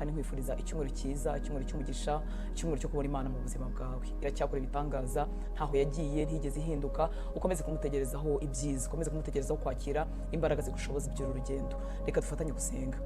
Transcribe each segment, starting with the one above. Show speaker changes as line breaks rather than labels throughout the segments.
kandi nkwifuriza icyumweru cyiza, icyumweru cy'umugisha, icyumweru cyo kubona Imana mu buzima bwawe. Iracyakora ibitangaza, ntaho yagiye, ntigeze ihinduka. Ukomeze kumutegerezaho ibyiza, ukomeze kumutegerezaho kwakira imbaraga zigushoboza iby'uru rugendo. Reka dufatanye gusenga.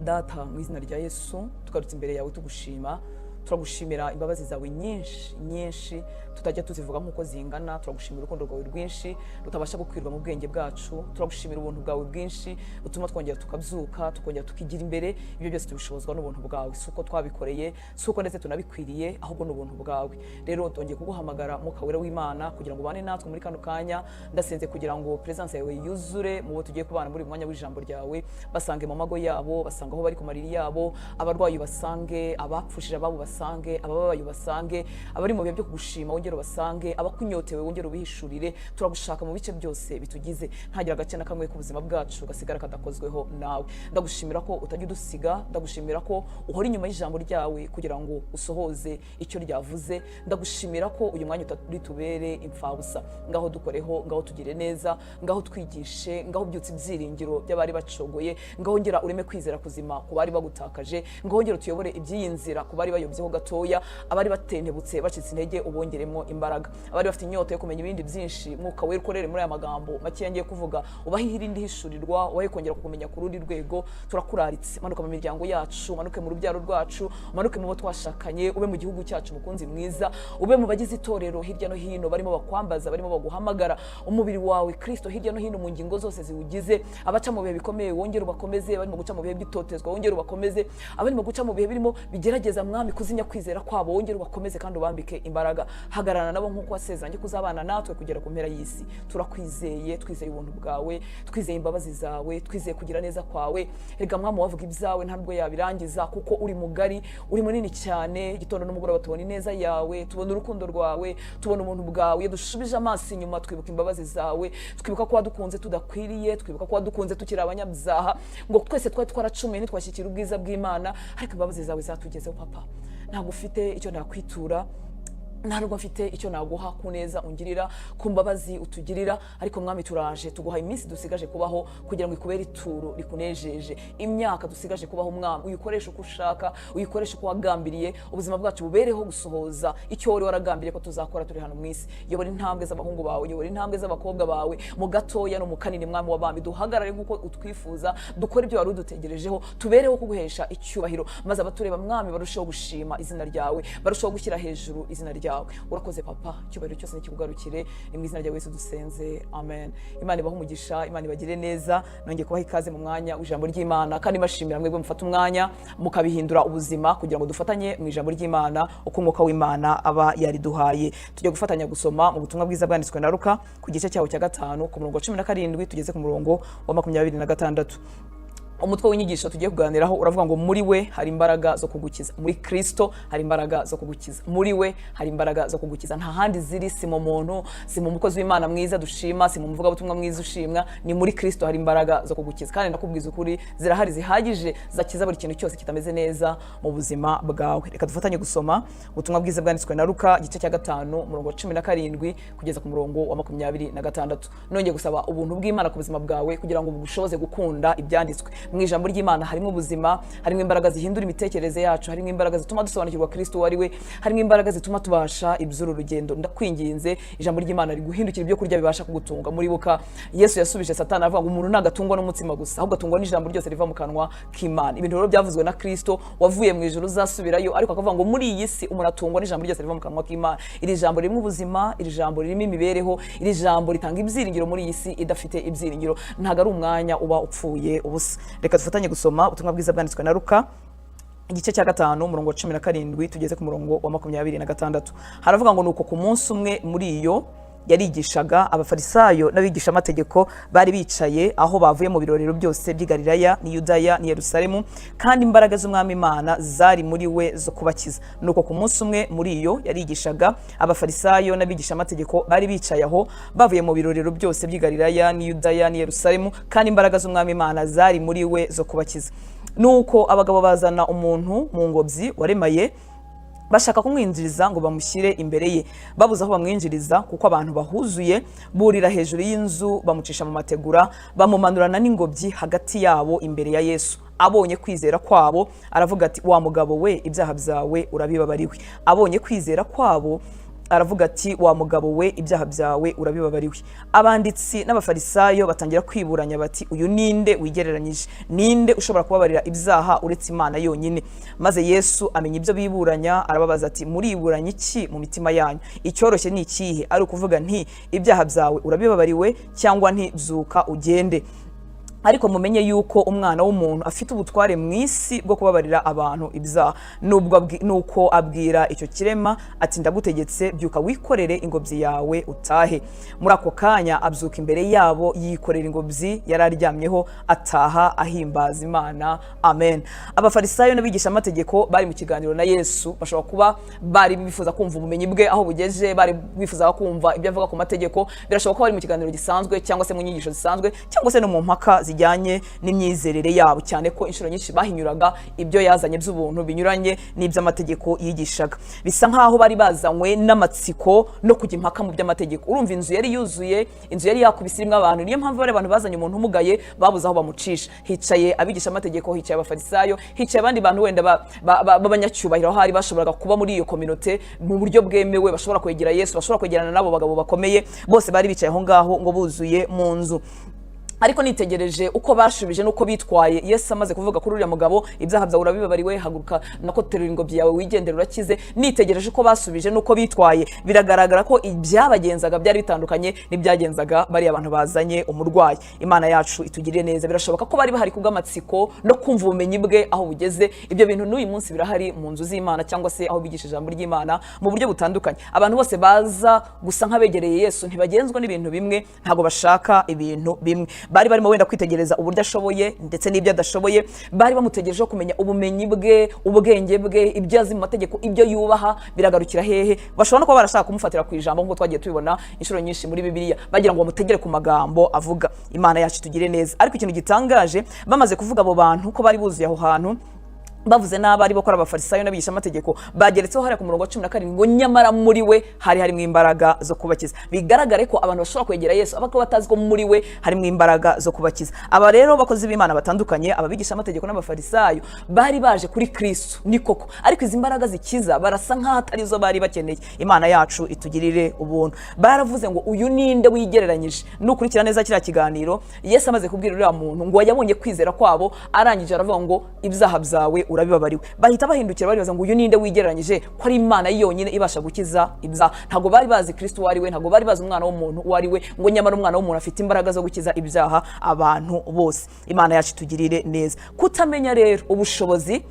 Data, mu izina rya Yesu tugarutse imbere yawe tugushima, turagushimira imbabazi zawe nyinshi tutajya tuzivuga nk'uko zingana. Turagushimira urukundo rwawe rwinshi rutabasha gukwirwa mu bwenge bwacu. Turagushimira ubuntu bwawe bwinshi butuma twongera tukabyuka, tukongera tukigira imbere. Ibyo byose tubishobozwa n'ubuntu bwawe, suko twabikoreye, suko ndetse tunabikwiriye, ahubwo n'ubuntu bwawe. Rero twongeye kuguhamagara Mwuka Wera w'Imana kugira ngo ubane natwe muri kano kanya. Ndasenze kugira ngo presence yawe yuzure mu bo tugiye kubana muri mwanya w'ijambo ryawe, basange mu mago yabo, basanga aho bari ku mariri yabo, abarwayi basange, abapfushije ababo basange, abababaye basange, abari mu bihe byo kugushima wongere basange, abakunyotewe wongere ubihishurire. Turagushaka mu bice byose bitugize, ntagira agace na kamwe ku buzima bwacu gasigara kadakozweho nawe. Ndagushimira ko utajya udusiga, ndagushimira ko uhora inyuma y'ijambo ryawe kugira ngo usohoze icyo ryavuze. Ndagushimira ko uyu mwanya utari tubere imfabusa. Ngaho dukoreho, ngaho tugire neza, ngaho twigishe, ngaho byutse ibyiringiro by'abari bacogoye, ngaho ngera ureme kwizera kuzima ku bari bagutakaje, ngaho ngera tuyobore iby'iyi nzira ku bari bayobyeho gatoya, abari batentebutse bacitse intege ubongeremo imbaraga, abari bafite inyota yo kumenya ibindi byinshi. Mwuka Wera ukorere muri aya magambo make ngiye kuvuga, ubahe irindi hishurirwa, ubahe kongera kukumenya ku rundi rwego. Turakuraritse, manuka mu miryango yacu, manuke mu rubyaro rwacu, manuke mu bo twashakanye, ube mu gihugu cyacu mukunzi mwiza, ube mu bagize itorero hirya no hino barimo bakwambaza, barimo baguhamagara, umubiri wawe Kristo hirya no hino mu ngingo zose ziwugize. Abaca mu bihe bikomeye wongere ubakomeze, barimo guca mu bihe by'itotezwa wongere ubakomeze, abarimo guca mu bihe birimo bigerageza mwami kuzinya kwizera kwabo wongere ubakomeze kandi ubambike imbaraga. Hagararana nabo nk'uko wasezeranye kuzabana natwe kugera ku mpera y'isi. Turakwizeye, twizeye ubuntu bwawe, twizeye imbabazi zawe, twizeye kugira neza kwawe. Rega mwami wavuga ibyawe ntabwo yabirangiza, kuko uri mugari, uri munini cyane. Igitondo n'umugoroba tubona ineza yawe, tubona urukundo rwawe, tubona ubuntu bwawe. Iyo dushubije amaso inyuma twibuka imbabazi zawe, twibuka ko wadukunze tudakwiriye, twibuka ko wadukunze tukiri abanyabyaha, ngo twese twari twaracumuye ntitwashyikira ubwiza bw'Imana, ariko imbabazi zawe zatugezeho papa. Ntabwo ufite icyo nakwitura, ntabwo mfite icyo naguha ku neza ungirira, ku mbabazi utugirira, ariko mwami turaje tuguha iminsi dusigaje kubaho kugira ngo ikubere ituro rikunejeje. Imyaka dusigaje kubaho mwami uyikoresha uko ushaka, uyikoresha uko wagambiriye, ubuzima bwacu bubereho gusohoza icyo wari waragambiriye ko tuzakora turi hano mu isi. Yobora intambwe z'abahungu bawe, yobora intambwe z'abakobwa bawe, mu gatoya no mu kanini mwami w'abami. Duhagarare nk'uko utwifuza, dukore ibyo wari udutegerejeho, tubereho kuguhesha icyubahiro, maze abatureba mwami barusheho gushima izina ryawe, barusheho gushyira hejuru izina ryawe. Urakoze papa, cyubahiro cyose nikikugarukire, mu izina rya Yesu dusenze, amen. Imana ibahe umugisha, Imana ibagire neza. Nongeye kubaha ikaze mu mwanya w'ijambo ry'Imana, kandi mbashimira mwebwe mufata umwanya mukabihindura ubuzima kugira ngo dufatanye mu ijambo ry'Imana uko Umwuka w'Imana aba yariduhaye. Tujye gufatanya gusoma mu butumwa bwiza bwanditswe na Luka ku gice cyaho cya 5 ku murongo wa 17 tugeze ku murongo wa 26. Umutwe w'inyigisho tugiye kuganiraho uravuga ngo muri we hari imbaraga zo kugukiza. Muri Kristo hari imbaraga zo kugukiza. Muri we hari imbaraga zo kugukiza. Nta handi ziri, si mu muntu, si mu mukozi w'Imana mwiza dushima, si mu muvuga butumwa mwiza ushimwa. Ni muri Kristo hari imbaraga zo kugukiza. Kandi ndakubwiza ukuri zirahari zihagije zakiza buri kintu cyose kitameze neza mu buzima bwawe. Reka dufatanye gusoma ubutumwa bwiza bwanditswe na Luka igice cya 5 murongo wa 17 kugeza ku murongo wa 26. Nongeye gusaba ubuntu bw'Imana ku buzima bwawe kugira ngo bugushoboze gukunda ibyanditswe. Mu ijambo ry'Imana harimo ubuzima, harimo imbaraga zihindura imitekerereze yacu, harimo imbaraga zituma dusobanukirwa Kristo wari we, harimo imbaraga zituma tubasha iby'uru rugendo. Ndakwinginze ijambo ry'Imana riguhindukira ibyo kurya bibasha kugutunga. Muribuka Yesu yasubije Satani avuga ngo umuntu ntagatungwa n'umutsima gusa, ahubwo atungwa n'ijambo ryose riva mu kanwa k'Imana. Ibintu rero byavuzwe na Kristo wavuye mu ijuru uzasubirayo, ariko akavuga ngo muri iyi si umuntu atungwa n'ijambo ryose riva mu kanwa k'Imana. Iri jambo ririmo ubuzima, iri jambo ririmo imibereho, iri jambo ritanga ibyiringiro muri iyi si idafite ibyiringiro. Ntago ari umwanya uba upfuye ubusa. Reka dufatanye gusoma ubutumwa bwiza bwanditswe na Luka igice cya 5 umurongo wa 17 tugeze ku murongo wa 26. Haravuga ngo nuko ku munsi umwe muri iyo yarigishaga abafarisayo n'abigisha amategeko bari bicaye aho bavuye mu birorero byose by'i Galilaya ni Yudaya ni Yerusalemu, kandi imbaraga z'Umwami Imana zari muri we zo kubakiza. Nuko ku munsi umwe muri iyo yarigishaga abafarisayo n'abigisha amategeko bari bicaye aho bavuye mu birorero byose by'i Galilaya ni Yudaya ni Yerusalemu, kandi imbaraga z'Umwami Imana zari muri we zo kubakiza. Nuko abagabo bazana umuntu mu ngobyi waremaye bashaka kumwinjiriza ngo bamushyire imbere ye. Babuze aho bamwinjiriza kuko abantu bahuzuye, burira hejuru y'inzu bamucisha mu mategura, bamumanurana n'ingobyi hagati yabo imbere ya Yesu. abonye kwizera kwabo aravuga ati wa mugabo we ibyaha byawe urabibabariwe. Abonye kwizera kwabo aravuga ati wa mugabo we ibyaha byawe urabibabariwe. Abanditsi n'abafarisayo batangira kwiburanya bati uyu ninde wigereranyije, ninde ushobora kubabarira ibyaha uretse Imana yonyine? Maze Yesu amenya ibyo biburanya arababaza ati muriburanya iki mu mitima yanyu? Icyoroshye ni ikihe? Ari ukuvuga nti ibyaha byawe urabibabariwe cyangwa nti zuka ugende. Ariko mumenye yuko umwana w'umuntu afite ubutware mu isi bwo kubabarira abantu ibyaha. Nuko abwira icyo kirema ati ndagutegetse byuka wikorere ingobyi yawe utahe. Muri ako kanya abyuka imbere yabo yikorera ingobyi yari aryamyeho ataha ahimbaza Imana. Amen. Abafarisayo n'abigisha amategeko bari mu kiganiro na Yesu, bashobora kuba bari bifuza kumva ubumenyi bwe aho bugeje, bari bifuza kumva ibyo avuga ku mategeko. Birashoboka ko bari mu kiganiro gisanzwe cyangwa se mu nyigisho zisanzwe cyangwa se no mu mpaka zijyanye n'imyizerere yabo, cyane ko inshuro nyinshi bahinyuraga ibyo yazanye by'ubuntu binyuranye n'iby'amategeko yigishaga. Bisa nkaho bari bazanywe n'amatsiko no kujya impaka mu by'amategeko. Urumva inzu yari yuzuye, inzu yari yakubise irimo abantu. Niyo mpamvu bari abantu bazanye umuntu umugaye babuze aho bamucisha. Hicaye abigisha amategeko, hicaye abafarisayo, hicaye abandi bantu wenda b'abanyacyubahiro hari bashoboraga kuba muri iyo community mu buryo bwemewe, bashobora kwegera Yesu, bashobora kwegerana nabo bagabo bakomeye. Bose bari bicaye aho ngaho ngo buzuye mu nzu. Ariko nitegereje uko bashubije nuko bitwaye, Yesu amaze kuvuga kuri uriya mugabo ibyaha byawe urabibabariwe, haguruka nako terura ingobyi yawe wigendera urakize. Nitegereje uko basubije nuko bitwaye, biragaragara ko ibyabagenzaga byari bitandukanye n'ibyagenzaga bari abantu bazanye umurwayi. Imana yacu itugirire neza. Birashoboka ko bari bahari kubw'amatsiko no kumva ubumenyi bwe aho bugeze. Ibyo bintu n'uyu munsi birahari mu nzu z'Imana cyangwa se aho bigisha ijambo ry'Imana mu buryo butandukanye. Abantu bose baza gusa nk'abegereye Yesu ntibagenzwa n'ibintu bimwe, ntago bashaka ibintu bimwe. Bari barimo wenda kwitegereza uburyo ashoboye ndetse n'ibyo adashoboye. Bari bamutegereje kumenya ubumenyi bwe, ubwenge bwe, ibyo azi mu mategeko, ibyo yubaha biragarukira hehe. Bashobora no kuba barashaka kumufatira ku ijambo nk'uko twagiye tubibona inshuro nyinshi muri Bibiliya, bagira ngo bamutegere ku magambo avuga. Imana yacu tugire neza. Ariko ikintu gitangaje, bamaze kuvuga abo bantu ko bari buzuye aho hantu, bavuze n'abari bakora abafarisayo n'abigisha amategeko, bageretseho hari ku murongo wa 17 ngo nyamara muri we hari harimo imbaraga zo kubakiza. Bigaragare ko abantu bashobora kwegera Yesu abako batazi ko muri we harimo imbaraga zo kubakiza. Aba rero bakozi b'Imana batandukanye, ababigisha amategeko n'abafarisayo, bari baje kuri Kristo ni koko, ariko izi imbaraga zikiza barasa nkaho atari zo bari bakeneye. Imana yacu itugirire ubuntu. Baravuze ngo uyu ninde wigereranyije. Nukurikira neza kiriya kiganiro, Yesu amaze kubwira uriya muntu ngo yabonye kwizera kwabo, arangije aravuga ngo ibyaha byawe urabibabariwe. Bahita bahindukira baribaza ngo uyu ninde wigereranyije ko ari Imana yonyine ibasha gukiza ibyaha. Ntago bari bazi Kristo wari we, ntago bari bazi umwana w'umuntu wari we, ngo nyamara umwana w'umuntu afite imbaraga zo gukiza ibyaha abantu bose. Imana yacu tugirire neza. Kutamenya rero ubushobozi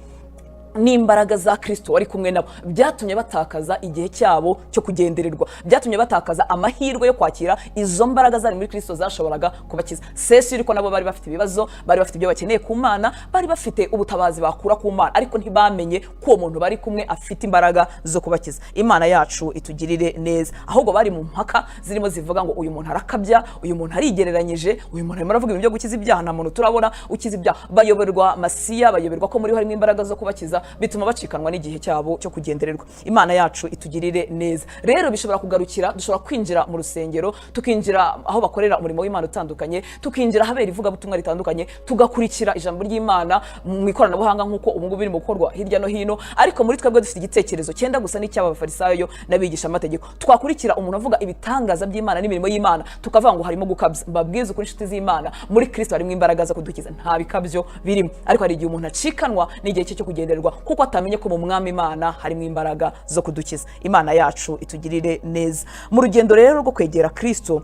n'imbaraga za Kristo wari kumwe nabo byatumye batakaza igihe cyabo cyo kugendererwa, byatumye batakaza amahirwe yo kwakira izo mbaraga zari muri Kristo zashoboraga kubakiza. Sesi ariko nabo bari bafite ibibazo, bari bafite ibyo bakeneye ku Mana, bari bafite ubutabazi bakura ku Mana, ariko ntibamenye ko uwo muntu bari kumwe afite imbaraga zo kubakiza. Imana yacu itugirire neza. Ahubwo bari mu mpaka zirimo zivuga ngo uyu muntu arakabya, uyu muntu arigereranyije, uyu muntu arimo aravuga ibintu byo gukiza ibyaha, nta muntu turabona ukiza ibyaha. Bayoberwa Masiya, bayoberwa ko muri harimo imbaraga zo kubakiza, bituma bacikanwa n'igihe cyabo cyo kugendererwa. Imana yacu itugirire neza. Rero bishobora kugarukira, dushobora kwinjira mu rusengero, tukinjira aho bakorera umurimo w'Imana utandukanye, tukinjira habera ivuga butumwa ritandukanye, tugakurikira ijambo ry'Imana mu ikoranabuhanga nk'uko ubu ngubu biri mu gukorwa hirya no hino, ariko muri twebwe dufite igitekerezo cyenda gusa n'icy'abafarisayo n'abigisha amategeko. Twakurikira umuntu avuga ibitangaza by'Imana n'imirimo y'Imana, tukavuga ngo harimo gukabya. Mbabwiza kuri inshuti z'Imana, muri Kristo harimo imbaraga zo kudukiza, nta bikabyo birimo. Ariko hari igihe umuntu acikanwa n'igihe cyo kugendererwa kuko atamenye ko mu mwami Imana harimo imbaraga zo kudukiza. Imana yacu itugirire neza. Mu rugendo rero rwo kwegera Kristo,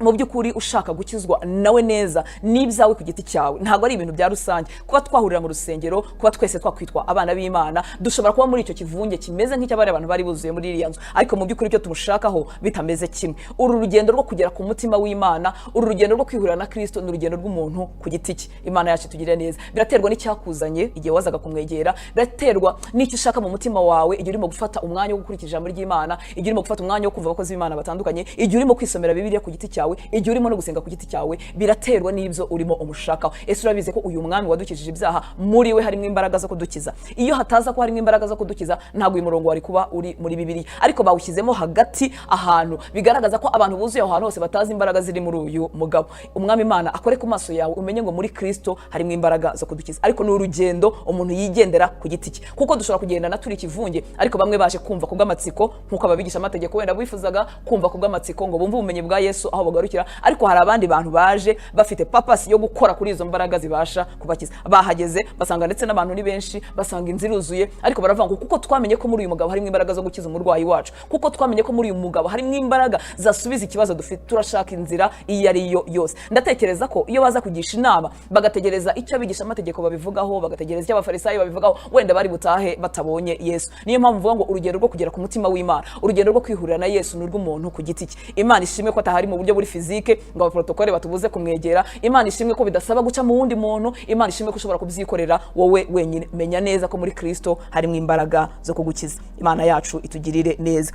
mu by'ukuri ushaka gukizwa nawe neza n'ibyawe ku giti cyawe, ntago ari ibintu bya rusange. Kuba twahurira mu rusengero, kuba twese twakwitwa abana b'Imana, dushobora kuba muri icyo kivunge kimeze nk'icy'abari abantu bari buzuye muri iriya nzu, ariko mu by'ukuri icyo tumushakaho bitameze kimwe. Uru rugendo rwo kugera ku mutima w'Imana, uru rugendo rwo kwihurira na Kristo, ni urugendo rw'umuntu ku giti cye. Imana yacu itugirire neza. Biraterwa n'icyakuzanye igihe wazaga kumwegera, biraterwa n'icyo ushaka mu mutima wawe igihe urimo gufata umwanya wo gukurikira ijambo ry'Imana, igihe urimo gufata umwanya wo kumva abakozi b'Imana batandukanye, igihe urimo kwisomera Bibiliya ku giti cyawe, cyawe, igihe urimo no gusenga ku giti cyawe, biraterwa n'ibyo urimo umushakaho. Ese urabize ko uyu mwami wadukijije ibyaha muri we harimo imbaraga zo kudukiza? Iyo hataza ko harimo imbaraga zo kudukiza, ntabwo uyu murongo wari kuba uri muri Bibiliya, ariko bawushyizemo hagati ahantu bigaragaza ko abantu buzuye aho hantu hose batazi imbaraga ziri muri uyu mugabo. Umwami Imana akore ku maso yawe umenye ngo muri Kristo harimo imbaraga zo kudukiza. Ariko ni urugendo umuntu yigendera ku giti cye, kuko dushobora kugendana turi kivunge, ariko bamwe baje kumva ku bw'amatsiko, nkuko ababigisha amategeko wenda bifuzaga kumva ku bw'amatsiko ngo bumve ubumenyi bwa Yesu aho bagarukira. Ariko hari abandi bantu baje bafite purpose yo gukora kuri izo mbaraga zibasha kubakiza. Bahageze basanga ndetse n'abantu ni benshi, basanga inzira iruzuye, ariko baravuga ngo kuko twamenye ko muri uyu mugabo harimo imbaraga zo gukiza umurwayi wacu, kuko twamenye ko muri uyu mugabo harimo imbaraga zasubiza ikibazo dufite, turashaka inzira iyo ari yo yose. Ndatekereza ko iyo baza kugisha inama bagategereza icyo abigisha amategeko babivugaho, bagategereza icyo abafarisayo babivugaho, wenda bari butahe batabonye Yesu. Niyo mpamvu mvuga ngo urugendo rwo kugera ku mutima w'Imana, urugendo rwo kwihurira na Yesu ni urw'umuntu ku giti cye. Imana ishimwe ko atahari mu buryo buri fizike ngo abaprotokole batubuze kumwegera. Imana ishimwe ko bidasaba guca mu wundi muntu. Imana ishimwe ko ushobora kubyikorera wowe wenyine. Menya neza ko muri Kristo harimo imbaraga zo kugukiza. Imana yacu itugirire neza.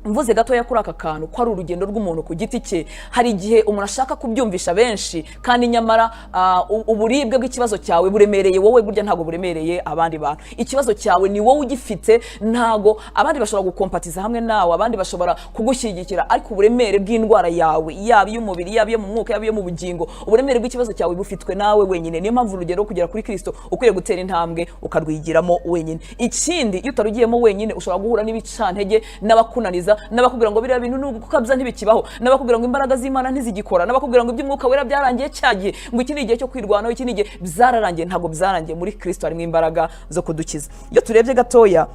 Mvuze gatoya kuri aka kantu ko ari urugendo rw'umuntu ku giti cye, hari igihe umuntu ashaka kubyumvisha benshi, kandi nyamara uburibwe bw'ikibazo cyawe buremereye wowe, burya ntago buremereye abandi bantu. Ikibazo cyawe ni wowe ugifite, ntago abandi bashobora gukompatiza hamwe nawe, abandi bashobora kugushyigikira, ariko uburemere bw'indwara yawe, yaba y'umubiri, yaba yo mu mwuka, yaba yo mu bugingo, uburemere bw'ikibazo cyawe bufitwe nawe wenyine. Niyo mpamvu urugendo rwo kugera kuri Kristo ukwiye gutera intambwe ukarwigiramo wenyine. Ikindi, iyo utarugiyemo wenyine ushobora guhura n'ibicantege n'abakunaniza, n'abakubwira ngo biriya bintu n'ugukabya ntibikibaho, n'abakubwira ngo imbaraga z'Imana ntizigikora, n'abakubwira ngo iby'umwuka wera byarangiye cyagiye, ngo iki ni igihe cyo kwirwanaho, iki ni igihe byararangiye. Ntabwo byarangiye. Muri Kristo harimo imbaraga zo kudukiza. Iyo turebye gatoya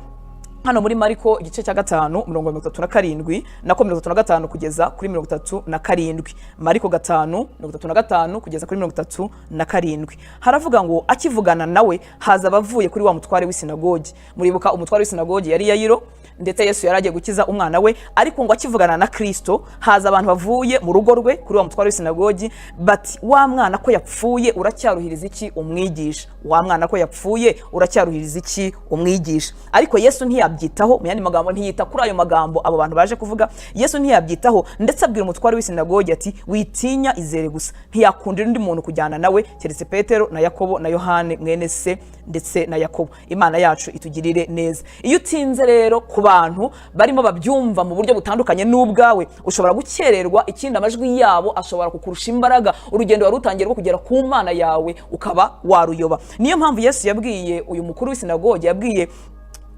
hano muri Mariko igice cya 5 umurongo wa 37 nako 35 kugeza kuri 37, Mariko 5:35 kugeza kuri 37, haravuga ngo akivugana nawe haza abavuye kuri wa mutware w'isinagogi. Muribuka umutware w'isinagogi yari Yayiro, ndetse Yesu yaragiye gukiza umwana we, ariko ngo akivugana na Kristo haza abantu bavuye mu rugo rwe kuri wa mutware w'isinagogi bati, wa mwana ko yapfuye uracyaruhiriza iki umwigisha? Wa mwana ko yapfuye uracyaruhiriza iki umwigisha? Ariko Yesu ntiyabyitaho, mu yandi magambo ntiyita kuri ayo magambo abo bantu baje kuvuga. Yesu ntiyabyitaho, ndetse abwira umutware w'isinagogi ati, witinya, izere gusa. Ntiyakundira undi muntu kujyana nawe keretse Petero na Yakobo na Yohane mwene se ndetse na Yakobo. Imana yacu itugirire neza. Iyo utinze rero ku bantu barimo babyumva mu buryo butandukanye n'ubwawe, ushobora gukererwa. Ikindi, amajwi yabo ashobora kukurusha imbaraga, urugendo wari utangiye rwo kugera ku Mana yawe ukaba waruyoba. Niyo mpamvu Yesu yabwiye uyu mukuru w'isinagogi, yabwiye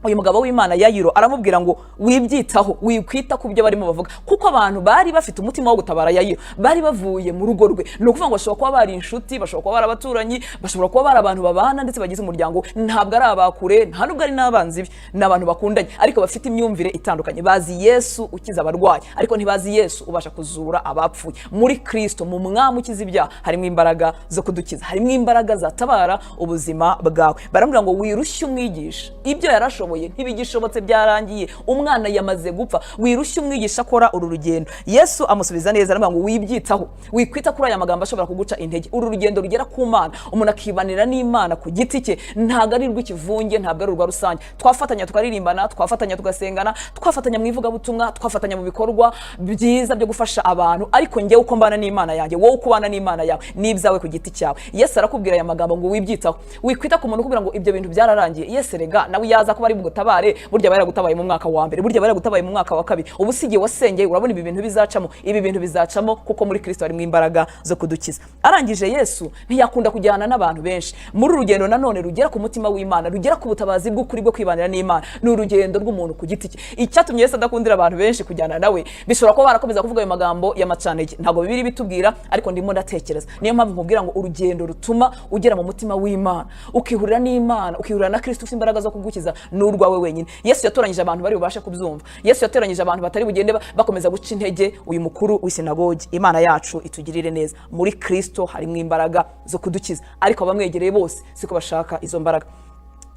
uyu mugabo w'Imana Yayiro, aramubwira ngo wibyitaho, wikwita ku byo barimo bavuga, kuko abantu bari bafite umutima wo gutabara Yayiro, bari bavuye mu rugo rwe. Ni ukuvuga ngo bashobora kuba bari inshuti, bashobora kuba bari abaturanyi, bashobora kuba bari abantu babana ndetse bagize umuryango. Ntabwo ari abakure, nta nubwo ari n'abanzi be, ni abantu bakundanye, ariko bafite imyumvire itandukanye. Bazi Yesu ukiza abarwayi, ariko ntibazi Yesu ubasha kuzura abapfuye. Muri Kristo, mu mwami ukiza ibyaha, harimo imbaraga zo kudukiza, harimo imbaraga zatabara ubuzima bwawe. Baramubwira ngo wirushye umwigisha, ibyo yarashoboye ntibigishobotse, byarangiye, umwana yamaze gupfa, wirushye umwigisha akora uru rugendo. Yesu amusubiza neza, aramubwira ngo wibyitaho, wikwita kuri aya magambo ashobora kuguca intege. Uru rugendo rugera ku Mana, umuntu akibanira n'Imana ku giti cye, ntabwo ari rw'ikivunge, ntabwo ari urwa rusange. Twafatanya tukaririmbana, twafatanya tugasengana, twafatanya mu ivugabutumwa, twafatanya mu bikorwa byiza byo gufasha abantu, ariko njyewe uko mbana n'Imana yanjye, wowe uko ubana n'Imana yawe, n'ibyawe ku giti cyawe. Yesu arakubwira aya magambo ngo wibyitaho, wikwita ku muntu ukubwira ngo ibyo bintu byararangiye. Yesu rega nawe yaza kuba ari bugutabare, burya baragutabaye mu mwaka wa mbere, burya baragutabaye mu mwaka wa kabiri, ubu sigiye wasengeye, urabona ibi bintu bizacamo, ibi bintu bizacamo, kuko muri Kristo harimo imbaraga zo kudukiza. Arangije Yesu ntiyakunda kujyana n'abantu benshi muri urugendo nanone rugera ku mutima w'Imana, rugera ku butabazi bw'ukuri bwo kwibanira n'Imana. Ni urugendo rw'umuntu ku giti cye. Icyatumye Yesu adakundira abantu benshi kujyana nawe, bishobora kuba barakomeza kuvuga ayo magambo y'amacanege, ntabwo Bibiliya bitubwira, ariko ndimo ndatekereza. Niyo mpamvu nkubwira ngo urugendo rutuma ugera mu mutima w'Imana, ukihurira n'Imana, ukihurira na Kristo ufite imbaraga zo kugukiza, n'urwawe wenyine. Yesu yatoranyije abantu bari bubashe kubyumva. Yesu yatoranyije abantu batari bugende bakomeza guca intege uyu mukuru w'isinagogi. Imana yacu itugirire neza. Muri Kristo harimo imbaraga zo kudukiza, ariko abamwegereye bose siko bashaka izo mbaraga.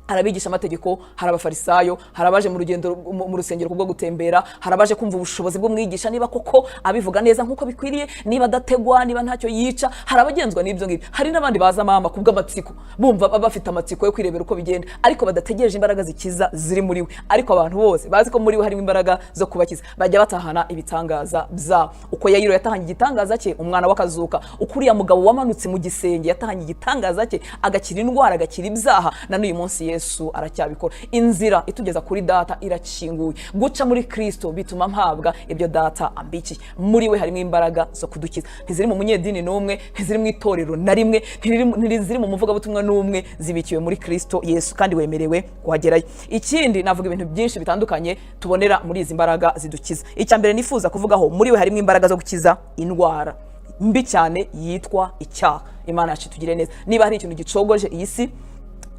harabigisha amategeko, harabafarisayo, harabaje mu rugendo mu rusengero kubwo gutembera, harabaje kumva ubushobozi bwo mwigisha niba koko abivuga neza nkuko bikwiriye, niba adategwa, niba ntacyo yica, harabagenzwa n'ibyo ngibyo. Hari n'abandi baza mama kubwo amatsiko, bumva bafite amatsiko yo kwirebera uko bigenda, ariko badategereje imbaraga zikiza ziri muri we. Ariko abantu bose bazi ko muri we harimo imbaraga zo kubakiza, bajya batahana ibitangaza bya uko Yayiro yatahanye igitangaza cye, umwana w'akazuka, ukuri ya mugabo wamanutse mu gisenge yatahanye igitangaza cye, agakira indwara, agakira ibyaha, na n'uyu munsi Yesu aracyabikora. Inzira itugeza kuri data irakinguye, guca muri Kristo bituma mpabwa ibyo data ambikiye. Muri we harimo imbaraga zo kudukiza, ntiziri mu munyedini n'umwe, ntiziri mu itorero na rimwe, ntiziri mu muvugabutumwa n'umwe, zibikiwe muri Kristo Yesu, kandi wemerewe kuhagerayo. Ikindi navuga ibintu byinshi bitandukanye tubonera muri izi mbaraga zidukiza. Icya mbere nifuza kuvugaho, muri we harimo imbaraga zo gukiza indwara mbi cyane yitwa icyaha. Imana yacu tugire neza. Niba hari ikintu gicogoje iyi si,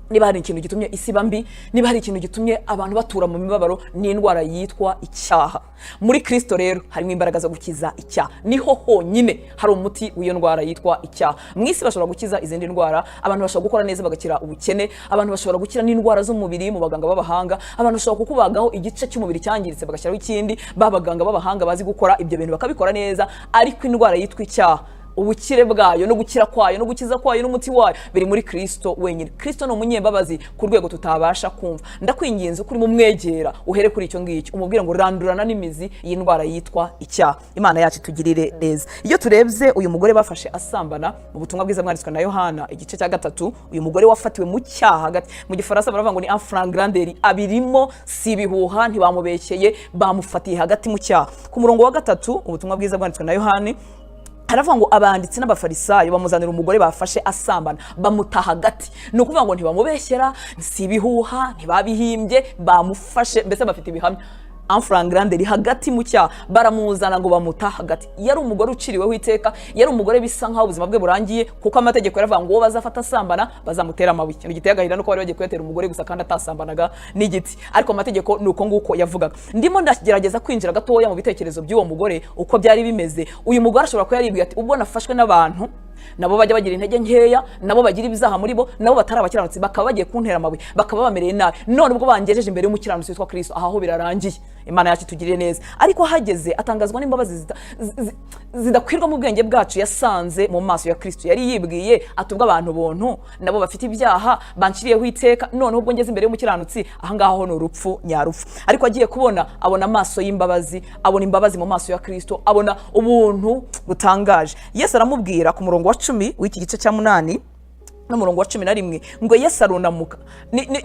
niba hari ikintu gitumye isi bambi, niba hari ikintu gitumye abantu batura mu mibabaro, ni indwara yitwa icyaha. Muri Kristo rero harimo imbaraga zo gukiza icyaha, niho honyine hari umuti w'iyo ndwara yitwa icyaha. Mu isi bashobora gukiza izindi ndwara, abantu bashobora gukora neza bagakira ubukene, abantu bashobora gukira n'indwara z'umubiri mu baganga b'abahanga, abantu bashobora kukubagaho igice cy'umubiri cyangiritse bagashyiraho ikindi, babaganga b'abahanga bazi gukora ibyo bintu bakabikora neza. Ariko indwara yitwa icyaha, ubukire bwayo no gukira kwayo no gukiza kwayo n'umuti wayo biri muri Kristo wenyine. Kristo ni umunyembabazi ku rwego tutabasha kumva. Ndakwinginze kuri mu mwegera uhere kuri icyo ngicyo, umubwira ngo randurana n'imizi y'indwara yitwa icyaha. Imana yacu tugirire neza. Iyo turebye uyu mugore bafashe Asambana mu butumwa bwiza bwanditswe na Yohana igice cya 3, uyu mugore wafatiwe mu cyaha hagati, mu gifaransa baravuga ngo ni enfragranderi, abirimo si bihuha, ntibamubeshyeye, bamufatiye hagati mu cyaha. Ku murongo wa 3 ubutumwa bwiza bwanditswe na Yohana haravuga ngo abanditsi n'abafarisayo bamuzanira umugore bafashe Asambana, bamuta hagati. Ni ukuvuga ngo ntibamubeshyera, si ibihuha, ntibabihimbye, bamufashe, mbese bafite ibihamya. Enfragranderi hagati mu cyaha, baramuzana ngo bamuta hagati. Yari umugore uciriweho iteka, yari umugore bisa nkaho ubuzima bwe burangiye, kuko amategeko yaravuga ngo bazafata Asambana bazamutera amabuye. Ikintu giteye agahinda nuko bari bagiye kuyatera umugore gusa kandi atasambanaga n'igiti, ariko amategeko nuko nguko yavugaga. Ndimo ndagerageza kwinjira gatoya mu bitekerezo by'uwo mugore uko byari bimeze. Uyu mugore ashobora kuba yaribwiye ati ubwo nafashwe n'abantu nabo bajya bagira intege nkeya, nabo bagira ibizaha muri bo, nabo batari abakiranutsi, bakaba bagiye kuntera amabuye, bakaba bamereye nabi, none ubwo bangejeje imbere y'umukiranutsi witwa Kristo, aho birarangiye. Imana yacu tugirire neza. Ariko hageze atangazwa n'imbabazi zidakwirwa mu bwenge bwacu yasanze mu maso ya Kristo. Yari yibwiye atubwa abantu bontu nabo bafite ibyaha banciriyeho iteka, none ubwo ngeze imbere y'umukiranutsi, aha ngaho no urupfu nyarupfu. Ariko agiye kubona, abona amaso y'imbabazi, abona imbabazi mu maso ya Kristo, abona ubuntu butangaje. Yesu aramubwira ku murongo wa 10 w'iki gice cya 8 n'umurongo wa 11 ngo Yesu arunamuka.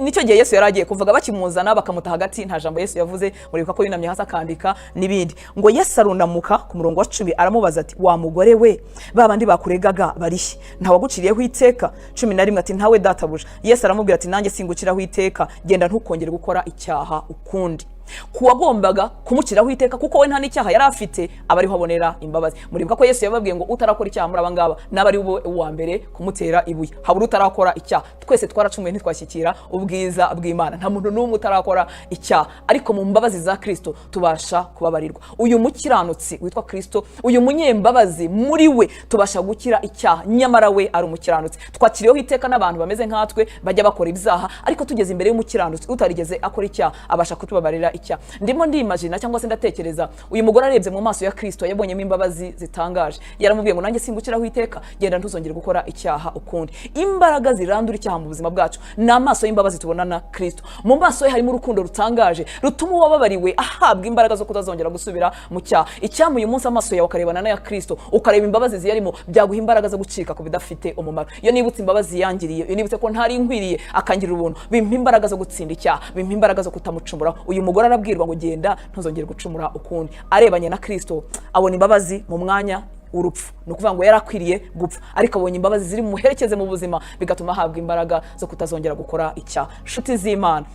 Nicyo gihe Yesu yaragiye kuvuga, bakimuzana bakamuta hagati, nta jambo Yesu yavuze, muribuka ko yunamye hasi akandika n'ibindi. Ngo Yesu arunamuka ku murongo wa 10 aramubaza ati wa mugore we, babandi bakuregaga barihe? Nta waguciriyeho iteka? 11 ati ntawe databuja. Yesu aramubwira ati nanjye singuciraho iteka, genda ntukongere gukora icyaha ukundi. Kuwagombaga kumuciraho iteka kuko we nta n'icyaha yari afite, abariho abonera imbabazi. Muribuka ko Yesu yababwiye ngo utarakora icyaha muri abangaba nabari uwa mbere kumutera ibuye. Habura utarakora icyaha. Twese twaracumuye ntitwashyikira ubwiza bw'Imana, nta muntu n'umwe utarakora icyaha, ariko mu mbabazi za Kristo tubasha kubabarirwa. Uyu mukiranutsi witwa Kristo, uyu munyembabazi, muri we tubasha gukira icyaha, nyamara we ari umukiranutsi. Twakiriyeho iteka n'abantu bameze nkatwe bajya bakora ibyaha, ariko tugeze imbere y'umukiranutsi utarigeze akora icyaha, abasha kutubabarira icyaha. Ndimo ndimagina cyangwa se ndatekereza, uyu mugore arebye mu maso ya Kristo yabonyemo imbabazi zitangaje. Yaramubwiye ngo nanjye singukiraho iteka, genda ntuzongere gukora icyaha ukundi. Imbaraga zirandura icyaha mu buzima bwacu ni amaso y'imbabazi tubona na Kristo. Mu maso ye harimo urukundo rutangaje rutuma uwababariwe ahabwa imbaraga zo kutazongera gusubira mu cyaha. Icyampa uyu munsi amaso yawe ukarebana n'aya Kristo, ukareba imbabazi ziyarimo, byaguha imbaraga zo gucika ku bidafite umumaro. Iyo nibutse imbabazi yangiriye, iyo nibutse ko ntari nkwiriye akangirira ubuntu, bimpa imbaraga zo gutsinda icyaha, bimpa imbaraga zo kutamucumura. Uyu mugore arabwirwa ngo genda ntuzongere gucumura ukundi. Arebanye na Kristo abona imbabazi mu mwanya urupfu. No kuvuga ngo yarakwiriye gupfa, ariko abonye imbabazi ziri muherekeze mu buzima, bigatuma ahabwa imbaraga zo kutazongera gukora icyaha. Shuti z'Imana,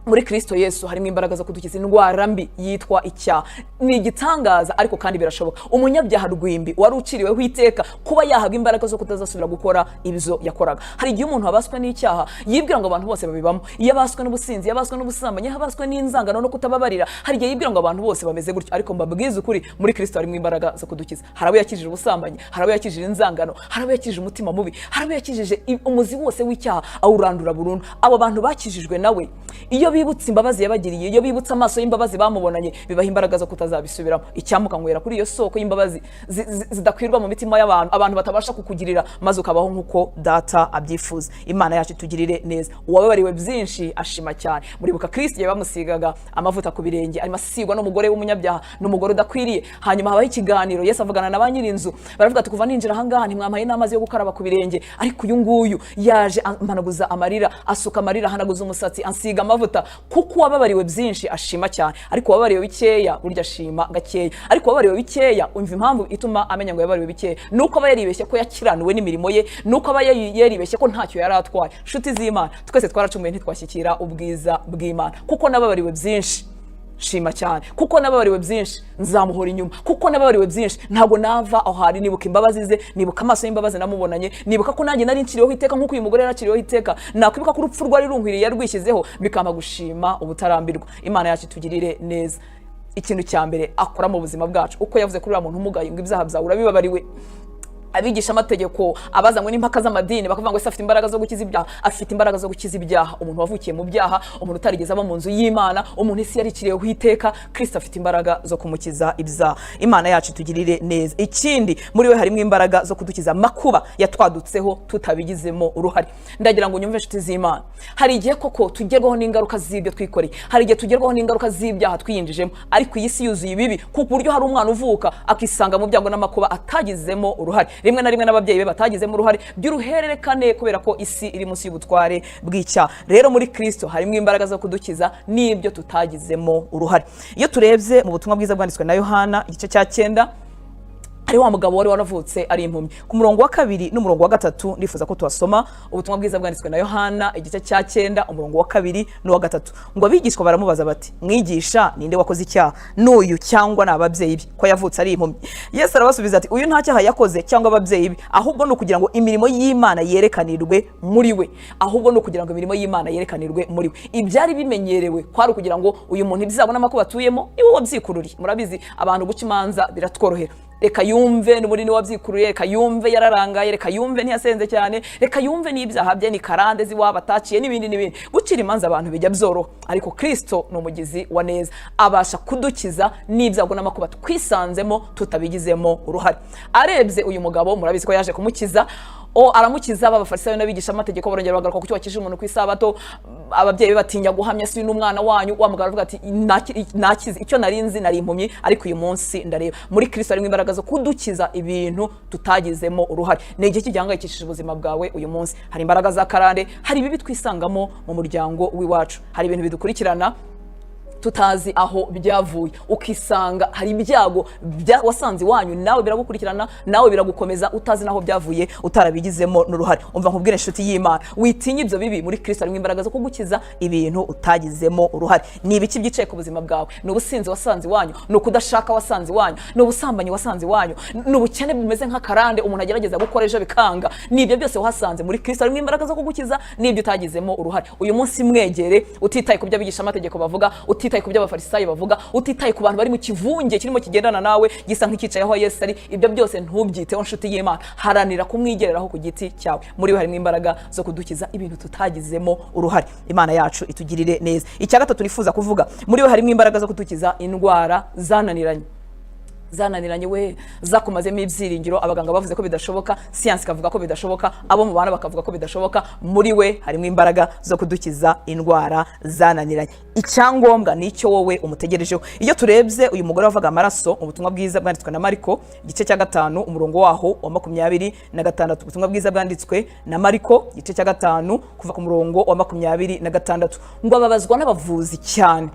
muri Kristo Yesu harimo imbaraga zo kudukiza indwara mbi yitwa icyaha. Ni igitangaza ariko kandi birashoboka. Umunyabyaha rwimbi wari uciriweho iteka kuba yahabwa imbaraga zo kutazasubira gukora ibyo yakoraga. Hari igihe umuntu abaswe n'icyaha yibwira ngo abantu bose babibamo, iyo abaswe n'ubusinzi, yabaswe n'ubusambanyi, yabaswe n'inzangano no kutababarira, hari igihe yibwira ngo abantu bose bameze gutyo. Ariko mbabwiza ukuri, muri Kristo harimo imbaraga zo kudukiza. Hari abo yakijije ubusambanyi, hari abo yakijije inzangano, hari abo yakijije umutima mubi, hari abo yakijije umuzi wose w'icyaha awurandura burundu. Abo bantu bakijijwe nawe, iyo bibutse imbabazi yabagiriye, iyo bibutse amaso y'imbabazi bamubonanye, bibaha imbaraga zo kutazabisubiramo. Icyamuka ngwera kuri iyo soko y'imbabazi zidakwirwa mu mitima y'abantu, abantu batabasha kukugirira, maze ukabaho nkuko data abyifuza. Imana yacu tugirire neza. Uwababariwe byinshi ashima cyane. Muribuka Kristo yabamusigaga amavuta ku birenge, arimo asigwa n'umugore w'umunyabyaha, n'umugore udakwiriye. Hanyuma habaho ikiganiro, Yesu avugana na ba nyirinzu, baravuga ati kuva ninjira ahangaha ntimwampaye n'amazi yo gukaraba ku birenge, ariko uyu nguyu yaje ampanaguza amarira, asuka amarira, ahanaguza umusatsi, ansiga amavuta. Kuko wababariwe byinshi ashima cyane, ariko wababariwe bikeya burya ashima gakeya. Ariko wababariwe bikeya, umva impamvu ituma amenya ngo yababariwe bikeya, nuko aba yaribeshye ko yakiranuwe n'imirimo ye, nuko aba yaribeshye ko ntacyo yari atwaye. Nshuti z'Imana, twese twaracumuye ntitwashyikira ubwiza bw'Imana. Kuko nababariwe byinshi shima cyane, kuko nababariwe byinshi nzamuhora inyuma, kuko nababariwe byinshi ntago nava aho hari. Nibuka imbabazi ze, nibuka amaso y'imbabazi namubonanye, nibuka ko nanjye nari nciriweho iteka nkuko uyu mugore yaraciriweho iteka, nakwibuka ko urupfu rwari runkwiriye yarwishyizeho, bikama gushima ubutarambirwa. Imana yacu tugirire neza. Ikintu cya mbere akora mu buzima bwacu, uko yavuze kuri uriya muntu umugaye ngo ibyaha byawe urabibabariwe. Abigisha amategeko abazanywe n'impaka z'amadini bakavuga ngo ese afite imbaraga zo gukiza ibyaha. Afite imbaraga zo gukiza ibyaha. Umuntu wavukiye mu byaha, umuntu utarigeze aba mu nzu y'Imana, umuntu isi yariciriyeho iteka, Kristo afite imbaraga zo kumukiza ibyaha. Imana yacu tugirire neza. Ikindi, muri we harimo imbaraga zo kudukiza makuba yatwadutseho tutabigizemo uruhare. Ndagira ngo unyumve nshuti z'Imana, hari igihe koko tugerwaho n'ingaruka z'ibyo twikoreye, hari igihe tugerwaho n'ingaruka z'ibyaha twiyinjijemo, ariko iyi si yuzuye ibibi, kuko buryo hari umwana uvuka akisanga mu byago n'amakuba atagizemo uruhare. Rimwe na rimwe n'ababyeyi be batagizemo uruhare by'uruhererekane, kubera ko isi iri munsi y'ubutware bw'icyaha. Rero muri Kristo harimo imbaraga zo kudukiza n'ibyo tutagizemo uruhare. Iyo turebye mu butumwa bwiza bwanditswe na Yohana igice cya 9, ari wa mugabo wari waravutse ari impumyi. Ku murongo wa 2 n'umurongo wa 3 ndifuza ko tuhasoma ubutumwa bwiza bwanditswe na Yohana igice cya 9 umurongo wa 2 n'uwa 3. Ngo abigishwa baramubaza bati, mwigisha ninde wakoze icyaha, n'uyu cyangwa n'ababyeyi be, ko yavutse ari impumyi? Yesu arabasubiza ati, uyu nta cyaha yakoze cyangwa ababyeyi be, ahubwo no kugira ngo imirimo y'Imana yerekanirwe muri we. Ahubwo no kugira ngo imirimo y'Imana yerekanirwe muri we. Ibyari bimenyerewe kwari kugira ngo uyu muntu ibyago n'amakuba atuyemo niwe wabyikururiye. Murabizi abantu guca imanza biratworohera. Reka yumve n'umuri wabyikururiye, reka yumve yararangaye, reka yumve ntiyasenze cyane, reka yumve n'ibyaha bye ni karande ziwaba ataciye n'ibindi. Gucira imanza abantu bijya byoroha, ariko Kristo ni umugizi wa neza, abasha kudukiza n'ibyago n'amakuba twisanzemo tutabigizemo uruhare. Arebye uyu mugabo, murabizi ko yaje kumukiza, aramukiza. Abafarisayo n'abigisha amategeko barongera bagaruka ku cyo wakije umuntu ku isabato. Ababyeyi batinya guhamya si n'umwana wanyu. Wa mugabo avuga ati, nakize icyo narinzi, nari impumyi, ariko uyu munsi ndareba. Muri Kristo harimo imbaraga zo kudukiza ibintu tutagizemo uruhare. Ni igihe kigihangayikishije ubuzima bwawe uyu munsi. Hari imbaraga za karande, hari ibibi twisangamo mu muryango w'iwacu, hari ibintu bidukurikirana tutazi aho byavuye, ukisanga hari ibyago wasanze iwanyu, nawe biragukurikirana, nawe biragukomeza, utazi naho byavuye, utarabigizemo n'uruhare. Umva nkubwire nshuti y'Imana, witinye ibyo bibi. Muri Kristo harimo imbaraga zo kugukiza ibintu utagizemo uruhare. Ni ibiki byicaye ku buzima bwawe? Ni ubusinzi wasanze iwanyu, ni ukudashaka wasanze iwanyu, ni ubusambanyi wasanze iwanyu, ni ubukene bumeze nk'akarande umuntu agerageza gukora ejo bikanga. Ni ibyo byose wasanze. Muri Kristo harimo imbaraga zo kugukiza n'ibyo utagizemo uruhare. Uyu munsi mwegere, utitaye ku byo abigisha amategeko bavuga, utitaye ku byo abafarisayo bavuga, utitaye ku bantu bari mu kivunge kirimo kigendana nawe gisa nk'ikicayeho Yesu ari. Ibyo byose ntubyiteho nshuti y'Imana, haranira kumwigereraho ku giti cyawe. Muri we harimo imbaraga zo kudukiza ibintu tutagizemo uruhare. Imana yacu itugirire neza. Icya gatatu nifuza kuvuga, muri we harimo imbaraga zo kudukiza indwara zananiranye we, zakumazemo ibyiringiro. Abaganga bavuze ko bidashoboka, siyansi kavuga ko bidashoboka, abo mu bana bakavuga ko bidashoboka. Muri we harimo imbaraga zo kudukiza indwara zananiranye. Icyangombwa nicyo wowe umutegerejeho. Iyo turebye uyu mugore wavaga amaraso, ubutumwa bwiza bwanditswe na Mariko igice cya 5 umurongo waho wa 26, ubutumwa bwiza bwanditswe na Mariko igice cya 5 kuva ku murongo wa 26, ngo ababazwa n'abavuzi cyane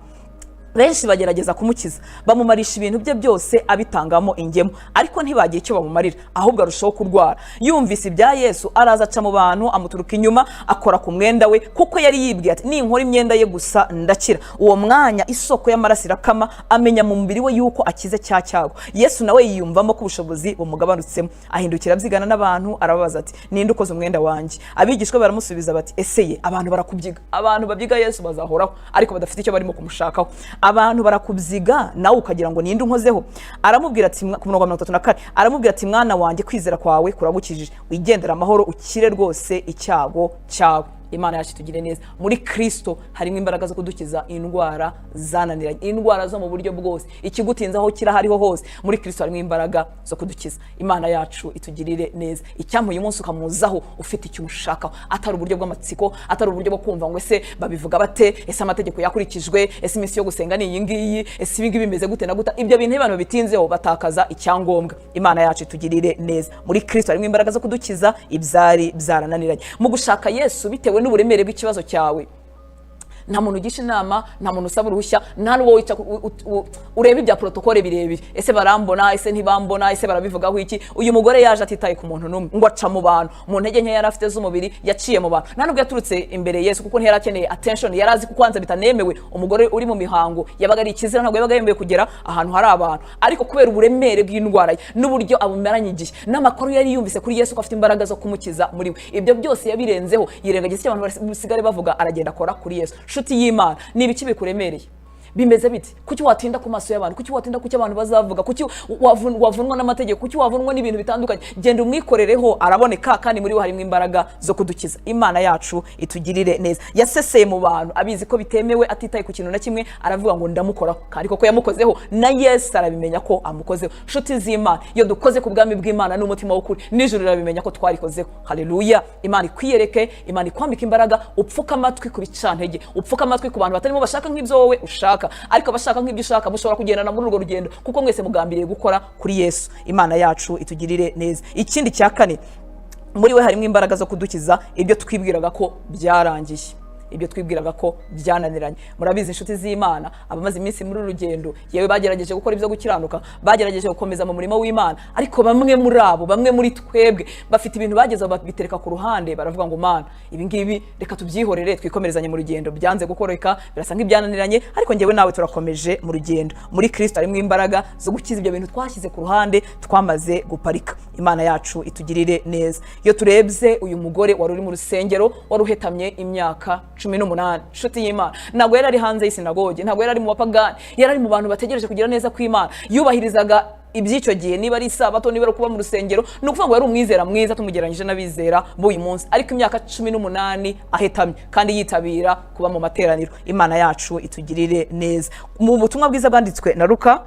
benshi bagerageza kumukiza, bamumarisha ibintu bye byose abitangamo ingemu, ariko ntibagiye icyo bamumarira, ahubwo arushaho kurwara. Yumvise ibya Yesu araza aca mu bantu, amuturuka inyuma, akora ku mwenda we, kuko yari yibwiye ati ninkora imyenda ye gusa ndakira. Uwo mwanya isoko y'amaraso irakama, amenya mu mubiri we yuko akize cya cyago. Yesu nawe yiyumvamo ko ubushobozi bumugabanutsemo, ahindukira abyigana n'abantu, arababaza ati ninde ukoze umwenda wanjye? Abigishwa baramusubiza bati ese ye abantu barakubyiga. Abantu babyiga Yesu bazahoraho, ariko badafite icyo barimo kumushakaho. Abantu barakubyiga nawe ukagira ngo ninde unkozeho. Aramubwira ati ku murongo wa 34, aramubwira ati mwana wanjye, kwizera kwawe kuragukijije, wigendera amahoro, ukire rwose icyago cyawe. Imana yacu tugire neza. Muri Kristo harimo imbaraga zo kudukiza indwara zananiranye, indwara zo mu buryo bwose, ikigutinzaho kirahariho hose. Muri Kristo harimo imbaraga zo kudukiza. Imana yacu itugirire neza. Icyampa uyu munsi ukamuzaho ufite icyo umushakaho, atari uburyo bw'amatsiko, atari uburyo bwo kumva ngo ese babivuga bate, ese amategeko yakurikijwe, ese iminsi yo gusenga ni iyi ngiyi, ese ibi ngibi bimeze gute na gute. Ibyo bintu abantu bitinzeho batakaza icyangombwa. Imana yacu itugirire neza. Muri Kristo harimo imbaraga zo kudukiza ibyari byarananiranye. Mu gushaka Yesu bitewe n'uburemere bw'ikibazo cyawe, nta muntu ugisha inama, nta muntu usaba uruhushya, nta n'uwo wica ureba ibya protokole birebire, ese barambona, ese ntibambona, ese barabivugaho iki. Uyu mugore yaje atitaye ku muntu n'umwe, ngo aca mu bantu, mu ntege nke yari afite z'umubiri, yaciye mu bantu. Nta nubwo yaturutse imbere Yesu, kuko ntiyari akeneye attention, yari azi kuko kwanza bitanemewe. Umugore uri mu mihango yabaga ari ikizira, ntabwo yabaga yemewe kugera ahantu hari abantu, ariko kubera uburemere bw'indwara ye n'uburyo abumeranye igihe n'amakuru yari yumvise kuri Yesu ko afite imbaraga zo kumukiza muri we, ibyo byose yabirenzeho, yirengagiza icyo abantu basigare bavuga, aragenda akora kuri Yesu. Nshuti y'Imana, ni ibiki bikuremereye? Bimeze biti? Kuki watinda ku maso y'abantu? Kuki watinda ku cyo abantu bazavuga? Kuki wavunwa n'amategeko? Kuki wavunwa n'ibintu bitandukanye? Genda umwikorereho, araboneka, kandi muri we harimo imbaraga zo kudukiza. Imana yacu itugirire neza. Yaseseye mu bantu, abizi ko bitemewe, atitaye ku kintu na kimwe, aravuga ngo ndamukoraho, kandi koko yamukozeho, na Yesu arabimenya ko amukozeho. Nshuti z'Imana, iyo dukoze ku bwami bw'Imana n'umutima w'ukuri, n'ijuru rirabimenya ko twarikozeho. Haleluya! Imana ikwiyereke, Imana ikwambika imbaraga, upfuka amatwi ku bicantege, upfuka amatwi ku bantu batarimo bashaka nk'ibyo wowe ushaka, ariko bashaka nk'ibyo ushaka. Mushobora kugendana muri urwo rugendo, kuko mwese mugambiriye gukora kuri Yesu. Imana yacu itugirire neza. Ikindi cya kane, muri we harimo imbaraga zo kudukiza ibyo twibwiraga ko byarangiye, ibyo twibwiraga ko byananiranye. Murabizi inshuti z'Imana, abamaze iminsi muri urugendo, yewe bagerageje gukora ibyo gukiranuka, bagerageje gukomeza mu murimo w'Imana, ariko bamwe muri abo, bamwe muri twebwe bafite ibintu bagezeho babitereka ku ruhande, baravuga ngo Mana, ibi ngibi reka tubyihorere, twikomerezanye mu rugendo. Byanze gukoreka, birasa nk'ibyananiranye, ariko njyewe nawe turakomeje mu rugendo. Muri Kristo harimo imbaraga zo gukiza ibyo bintu twashyize ku ruhande, twamaze guparika. Imana yacu itugirire neza. Iyo turebye uyu mugore wari uri mu rusengero, wari uhetamye imyaka 18, nshuti y'Imana, ntabwo yari ari hanze y'isinagogi, ntabwo yari ari mu bapagani, yari ari mu bantu bategereje kugira neza kw'Imana. Yubahirizaga iby'icyo gihe, niba ari isabato, niba ari kuba mu rusengero, ni ukuvuga ngo yari umwizera mwiza tumugereranyije n'abizera b'uyu munsi. Ariko imyaka 18 ahetamye, kandi yitabira kuba mu materaniro. Imana yacu itugirire neza. Mu butumwa bwiza bwanditswe na Luka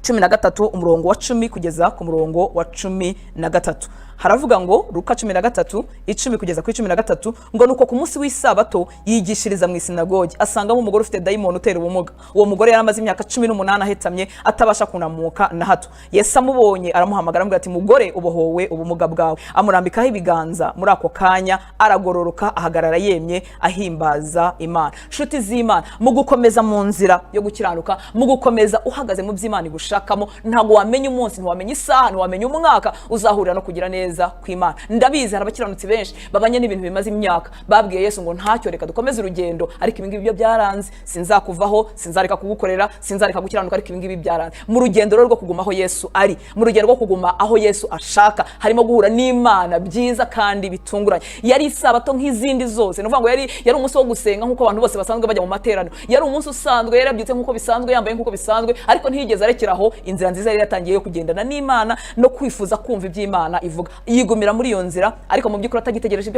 13 umurongo wa 10 kugeza ku murongo wa 13, haravuga ngo Luka 13 10 kugeza ku 13, ngo nuko ku munsi w'isabato yigishiriza mu isinagogi, asangamo umugore ufite dayimoni utera ubumuga. Uwo mugore yari amaze imyaka 18 ahetamye, atabasha kunamuka na hato. Yesu amubonye aramuhamagara, aramubwira ati mugore, ubohowe ubumuga bwawe. Amurambikaho ibiganza, muri ako kanya aragororoka, ahagarara yemye, ahimbaza Imana. Nshuti z'Imana, mu gukomeza mu nzira yo gukiranuka, mu gukomeza uhagaze mu by'Imana igushakamo, ntago wamenya umunsi, ntiwamenya isaha, ntiwamenya umwaka uzahurira no kugira neza kw'Imana. Ndabizi hari abakiranutsi benshi babanye n'ibintu bimaze imyaka, babwiye Yesu ngo ntacyo, reka dukomeze urugendo, ariko ibi ngibi byo byaranze, sinzakuvaho, sinzareka kugukorera, sinzareka gukiranuka, ariko ibi ngibi byaranze. Mu rugendo rwo kuguma aho Yesu ari, mu rugendo rwo kuguma aho Yesu ashaka, harimo guhura n'Imana byiza kandi bitunguranye. Yari isabato nk'izindi zose, nuvuga ngo yari umunsi wo gusenga nk'uko abantu bose basanzwe bajya mu materaniro, yari umunsi usanzwe, yari yabyutse nk'uko bisanzwe, yambaye nk'uko bisanzwe, ariko ntiyigeze arekeraho inzira nziza yari yatangiye yo kugendana n'Imana no kwifuza kumva iby'Imana ivuga. Yigumira muri iyo nzira, ariko mu by'ukuri atagitegereje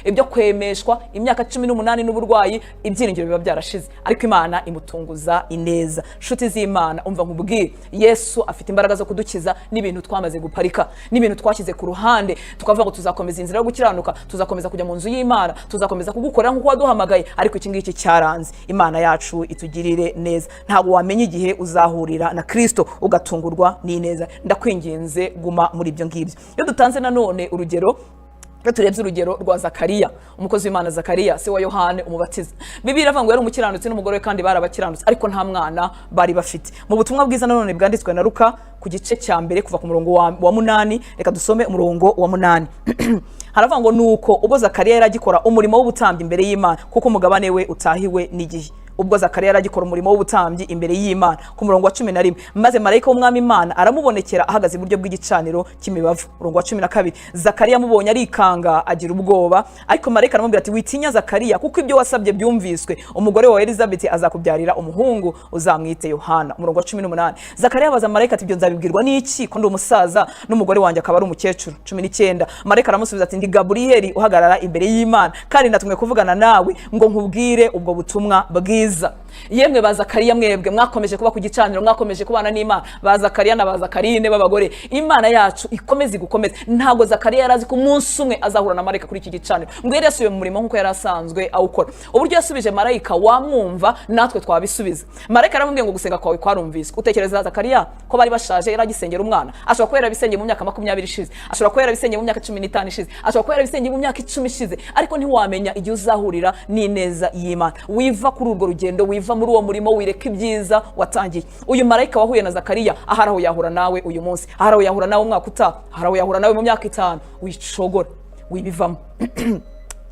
ibyo kwemeshwa. Imyaka 18 n'uburwayi, ibyiringiro biba byarashize, ariko Imana imutunguza ineza. Nshuti z'Imana, umva nkubwire, Yesu afite imbaraga zo kudukiza n'ibintu twamaze guparika, n'ibintu twashyize ku ruhande, tukavuga ngo tuzakomeza inzira yo gukiranuka, tuzakomeza kujya mu nzu y'Imana, tuzakomeza kugukorera nk'uko waduhamagaye, ariko iki ngiki cyaranze. Imana yacu itugirire neza. Ntabwo wamenya igihe uzahurira na Kristo ugatungurwa n'ineza. Ndakwinginze, guma muri ibyo ngibyo. Iyo dutanze nanone urugero turebye urugero rwa Zakariya, umukozi w'Imana Zakariya se wa Yohane umubatiza. Bibiliya iravuga ngo yari umukiranutsi n'umugore we kandi barabakiranutsi ariko nta mwana bari bafite. Mu butumwa bwiza nanone bwanditswe na Luka ku gice cya mbere kuva ku murongo wa 8, reka dusome umurongo wa 8. Haravuga ngo nuko ubwo Zakariya yaragikora umurimo w'ubutambyi imbere y'Imana kuko umugabane we utahiwe n'igihe. Ubwo Zakariya yaragikora umurimo w'ubutambyi imbere y'Imana ku murongo wa 11, maze marayika w'umwami Imana aramubonekera ahagaze iburyo bw'igicaniro cy'imibavu. Murongo wa 12, Zakariya amubonye arikanga agira ubwoba, ariko marayika aramubwira ati witinya Zakariya kuko ibyo wasabye byumviswe, umugore wa Elizabeth azakubyarira umuhungu uzamwite Yohana. Murongo wa 18, Zakariya abaza marayika ati ibyo nzabibwirwa n'iki ko ndi umusaza n'umugore wanjye akaba ari umukecuru. 19, marayika aramusubiza ati ndi Gaburiyeli uhagarara imbere y'Imana kandi natumwe kuvugana nawe ngo nkubwire ubwo butumwa bwiza. Yemwe ba Zakariya mwebwe mwakomeje kuba ku gicaniro, mwakomeje kubana n'Imana, ba Zakariya na ba Zakarine b'abagore, Imana yacu ikomeze gukomeza. Ntago Zakariya yarazi ko umunsi umwe azahura na marayika kuri iki gicaniro, ngo yari yasubiye mu murimo nkuko yari asanzwe awukora. Uburyo yasubije marayika wamwumva natwe twabisubiza. Marayika aramubwiye ngo gusenga kwawe kwarumviswe. Utekereza Zakariya ko bari bashaje yaragisengera umwana, ashobora kuba yarabisengeye mu myaka 20 ishize, ashobora kuba yarabisengeye mu myaka 15 ishize, ashobora kuba yarabisengeye mu myaka 10 ishize, ariko ntiwamenya igihe uzahurira n'ineza y'Imana. Wiva kuri urwo rugendo, wiva muri uwo murimo, wireka ibyiza watangiye. Uyu marayika wahuye na Zakariya aharaho yahura nawe uyu munsi, aharaho yahura nawe umwaka utaha, aharaho yahura nawe mu myaka 5. Wicogora, wibivamo.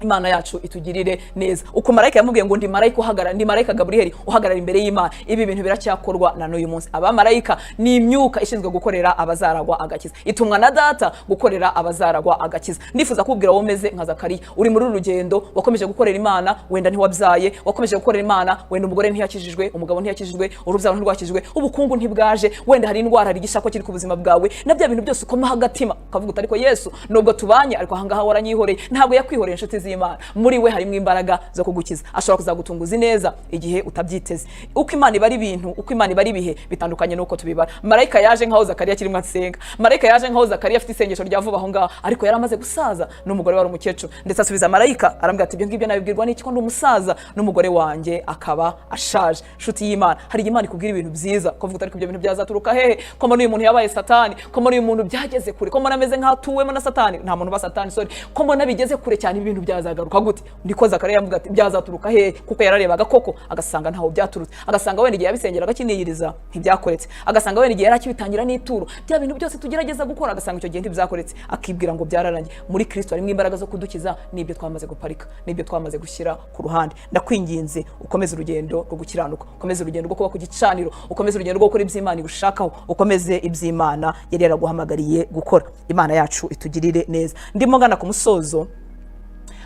Imana yacu itugirire neza. Uko marayika yamubwiye ngo ndi marayika uhagarara, ndi marayika Gaburiyeli uhagarara imbere y'Imana. Ibi bintu biracyakorwa na n'uyu munsi. Aba marayika ni imyuka ishinzwe gukorera abazaragwa agakiza, itumwa na data gukorera abazaragwa agakiza. Ndifuza kubwira wowe umeze nka Zakariya, uri muri urugendo, wakomeje gukorera Imana, wenda ntiwabyaye, wakomeje gukorera Imana, wenda umugore ntiyakijijwe, umugabo ntiyakijijwe, urubyaro ntirwakijijwe, ubukungu ntibwaje, wenda hari indwara hari igishako kiri ku buzima bwawe, na bya bintu byose ukoma hagatima ukavuga ariko Yesu nubwo tubanye ariko ahangaha waranyihoreye. Ntabwo yakwihoreye inshuti Imana, muri we harimo imbaraga zo kugukiza. Ashobora kuzagutunguza neza igihe utabyiteze. Uko Imana ibari ibintu, uko Imana ibari ibihe bitandukanye nuko tubibara. Marayika yaje nkaho Zakariya kirimo asenga, marayika yaje nkaho Zakariya afite isengesho rya vuba aho ngaho, ariko yaramaze gusaza n'umugore wari umukecuru. Ndetse asubiza marayika arambwira ati ibyo ngibyo nabibwirwa n'iki ko ndi umusaza n'umugore wanjye akaba ashaje. Nshuti y'Imana, hari Imana ikubwira ibintu byiza kuvuga ariko ibyo bintu byazaturuka hehe? Ko muri uyu muntu yabaye satani, ko muri uyu muntu byageze kure, ko muri ameze nk'atuwemo na satani. Nta muntu ba satani, sorry, ko muri bigeze kure cyane ibintu byazagaruka gute? Ndiko Zakariya yavuga ati byazaturuka hehe? Kuko yararebaga koko agasanga ntaho byaturutse, agasanga wenda igihe yabisengera agakiniyiriza ntibyakoretse, agasanga wenda igihe yarakibitangira n'ituro, bya bintu byose tugerageza gukora agasanga icyo gihe ntibyakoretse, akibwira ngo byararangiye. Muri Kristo harimo imbaraga zo kudukiza, nibyo twamaze guparika, nibyo twamaze gushyira ku ruhande. Ndakwinginze ukomeze urugendo rwo gukiranuka, ukomeze urugendo rwo kuba ku gicaniro, ukomeze urugendo rwo gukora iby'Imana igushakaho, ukomeze iby'Imana yari yaraguhamagariye gukora. Imana yacu itugirire neza. Ndimo ngana ku musozo.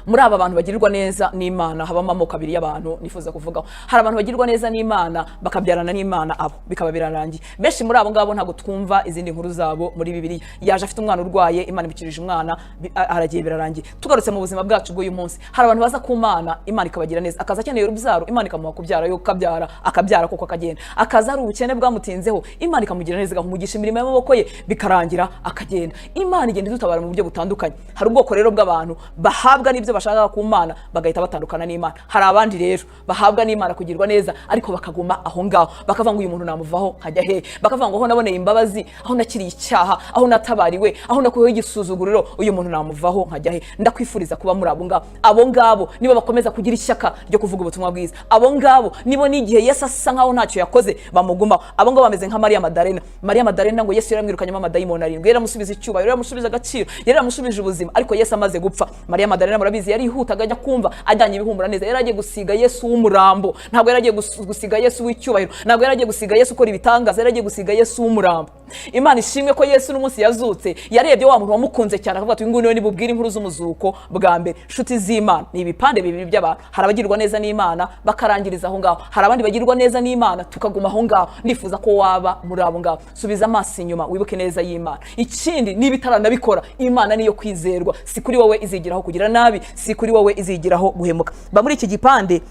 Muri aba bantu bagirirwa neza n'Imana habamo amoko abiri y'abantu nifuza kuvugaho. Hari abantu bagirirwa neza n'Imana bakabyarana n'Imana, abo bikaba birarangiye. Benshi muri abo ngabo ntago twumva izindi nkuru zabo muri Bibiliya. Yaje afite umwana urwaye, Imana ibikirije umwana, aragiye birarangiye. Tugarutse mu buzima bwacu bw'uyu munsi, hari abantu baza ku Mana, Imana ikabagira neza, akaza akeneye urubyaro, Imana ikamuha kubyara, yo kabyara akabyara koko akagenda. Akaza ari ubukene bwamutinzeho, Imana ikamugira neza, ikumugisha imirimo y'amaboko ye, bikarangira akagenda. Imana igenda idutabara mu buryo butandukanye. Hari ubwoko rero bw'abantu bahabwa n'ibyo bashaka ku Mana bagahita batandukana n'Imana. Hari abandi rero bahabwa n'Imana kugirwa neza ariko bakaguma aho ngaho, bakavuga ngo uyu muntu namuvaho nkajya he, bakavuga ngo aho naboneye imbabazi, aho nakiriye icyaha, aho natabariwe, aho nakuyeho igisuzuguriro, uyu muntu namuvaho nkajya he. Ndakwifuriza kuba muri abo ngabo. Abo ngabo nibo bakomeza kugira ishyaka ryo kuvuga ubutumwa bwiza. Abo ngabo nibo n'igihe Yesu asa nkaho ntacyo yakoze bamugumaho. Abo ngabo bameze nka Mariya Madalena. Mariya Madalena ngo Yesu yaramwirukanyemo amadayimoni arindwi, yaramusubiza icyubahiro, yaramusubiza agaciro, yaramusubije ubuzima, ariko Yesu amaze gupfa, Mariya Madalena murabizi yari agajya kumva ajyanye ibihumura neza. Yaragiye gusiga Yesu w'umurambo, ntabwo yaragiye gusiga Yesu w'icyubahiro, ntabwo yaragiye gusiga Yesu ukora ibitangaza, yaragiye gusiga Yesu w'umurambo. Imana ishimwe ko Yesu n'umunsi yazutse yarebye wa muntu wamukunze cyane akavuga ati uyu nguyu ni bubwire inkuru z'umuzuko bwa mbere. Nshuti z'Imana, ni ibipande bibiri by'abantu. Hari abagirwa neza n'Imana bakarangiriza aho ngaho, hari abandi bagirwa neza n'Imana tukaguma aho ngaho. Ndifuza ko waba muri abo ngabo. Subiza amaso inyuma wibuke neza y'Imana. Ikindi niba itaranabikora, Imana niyo kwizerwa, si kuri wowe izigiraho kugira nabi, si kuri wowe izigiraho guhemuka. Ba muri iki gipande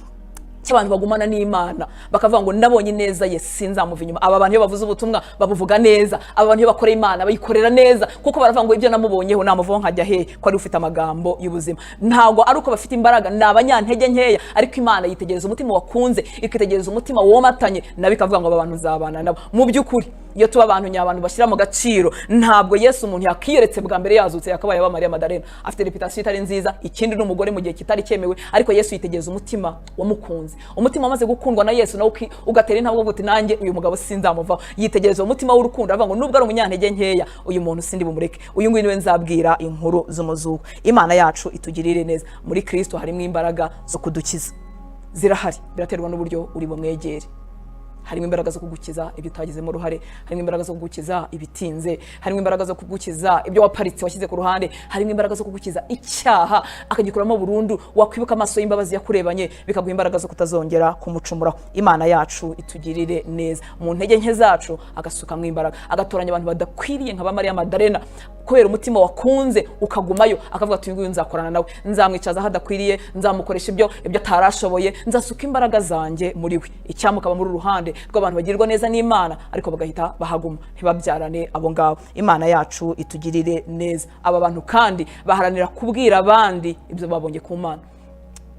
cy'abantu bagumana n'Imana bakavuga ngo nabonye neza ye sinzamuva inyuma. Aba bantu iyo bavuze ubutumwa babuvuga neza, aba bantu iyo bakora Imana bayikorera neza, kuko baravuga ngo ibyo namubonyeho namuvaho nkajya he, ko ari ufite amagambo y'ubuzima. Ntago ari uko bafite imbaraga, ni abanyantege nkeya, ariko Imana yitegereza umutima wakunze, ikitegereza umutima womatanye, nabi kavuga ngo aba bantu zabana nabo. Mu by'ukuri iyo tuba abantu nyabantu bashyira mu gaciro, ntabwo Yesu umuntu yakiyeretse bwa mbere yazutse yakabaye aba Maria Madalena afite reputation itari nziza, ikindi n'umugore mu gihe kitari cyemewe, ariko Yesu yitegereza umutima wamukunze, umutima amaze gukundwa na Yesu nawe ugatera intambwe uvuga uti nanjye uyu mugabo sinzamuvaho. Yitegereza umutima w'urukundo avuga ngo nubwo ari umunyantege nkeya, uyu muntu sindi bumureke, uyu nguyu niwe nzabwira inkuru z'umuzuko. Imana yacu itugirire neza. Muri Kristo harimo imbaraga zo kudukiza, zirahari, biraterwa n'uburyo uri bumwegere. Harimo imbaraga zo kugukiza ibyo utagizemo uruhare, harimo imbaraga zo kugukiza ibitinze, harimo imbaraga zo kugukiza ibyo waparitse washyize ku ruhande, harimo imbaraga zo kugukiza icyaha akagikuramo burundu, wakwibuka amaso y'imbabazi yakurebanye bikaguha imbaraga zo kutazongera kumucumuraho. Imana yacu itugirire neza. Mu ntege nke zacu agasukamwe imbaraga, agatoranya abantu badakwiriye nka ba Maria Madalena kubera umutima wakunze ukagumayo, akavuga ati uyu nguyu nzakorana nawe, nzamwicaza hadakwiriye, nzamukoresha ibyo atarashoboye, nzasuka imbaraga zanjye muri we. Icyamukaba muri ruhande rw'abantu bagirwa neza n'Imana ariko bagahita bahaguma ntibabyarane abo ngabo. Imana yacu itugirire neza. Aba bantu kandi baharanira kubwira abandi ibyo babonye ku Mana.